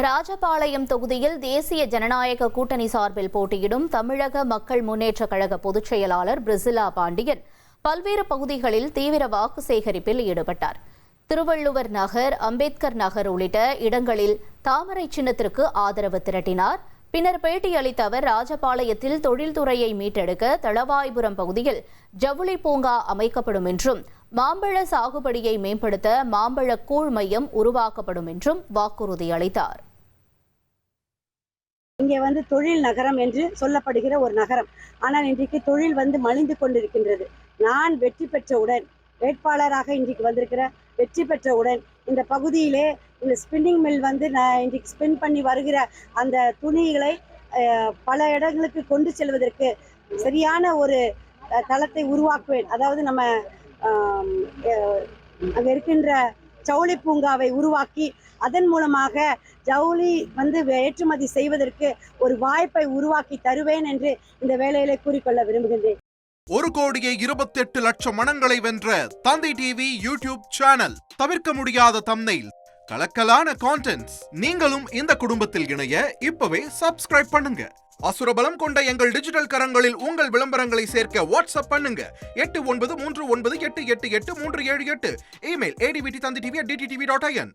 ராஜபாளையம் தொகுதியில் தேசிய ஜனநாயக கூட்டணி சார்பில் போட்டியிடும் தமிழக மக்கள் முன்னேற்றக் கழக பொதுச் செயலாளர் பிரிசிலா பாண்டியன் பல்வேறு பகுதிகளில் தீவிர வாக்கு சேகரிப்பில் ஈடுபட்டார். திருவள்ளுவர் நகர், அம்பேத்கர் நகர் உள்ளிட்ட இடங்களில் தாமரை சின்னத்திற்கு ஆதரவு திரட்டினார். பின்னர் பேட்டியளித்த அவர், ராஜபாளையத்தில் தொழில்துறையை மீட்டெடுக்க தளவாய்புரம் பகுதியில் ஜவுளி பூங்கா அமைக்கப்படும் என்றும், மாம்பழ சாகுபடியை மேம்படுத்த மாம்பழ கூழ் மையம் உருவாக்கப்படும் என்றும் வாக்குறுதி அளித்தார். இங்கே தொழில் நகரம் என்று சொல்லப்படுகிற ஒரு நகரம். ஆனால் இன்றைக்கு தொழில் மலிந்து கொண்டிருக்கின்றது. நான் வெற்றி பெற்றவுடன், வேட்பாளராக இன்றைக்கு வந்திருக்கிற வெற்றி பெற்றவுடன் இந்த பகுதியிலே இந்த ஸ்பின்னிங் மில் நான் இன்றைக்கு ஸ்பின் பண்ணி வருகிற அந்த துணிகளை பல இடங்களுக்கு கொண்டு செல்வதற்கு சரியான ஒரு தளத்தை உருவாக்குவேன். அதாவது நம்ம அங்கே இருக்கின்ற ஜவுளி பூங்காவை உருவாக்கி அதன் மூலமாக ஜவுளி ஏற்றுமதி செய்வதற்கு ஒரு வாய்ப்பை உருவாக்கி தருவேன் என்று இந்த வேளையிலே கூறிக்கொள்ள விரும்புகின்றேன். 1,28,00,000 மனங்களை வென்ற தந்தி டிவி யூடியூப் சேனல். தவிர்க்க முடியாத தம்ப்நெயில், கலக்கலான கான்டென்ட்ஸ். நீங்களும் இந்த குடும்பத்தில் இணைய இப்பவே சப்ஸ்கிரைப் பண்ணுங்க. அசுரபலம் கொண்ட எங்கள் டிஜிட்டல் கரங்களில் உங்கள் விளம்பரங்களை சேர்க்க வாட்ஸ்அப் பண்ணுங்க. 8939888838. Email advtthanditv@dttv.in.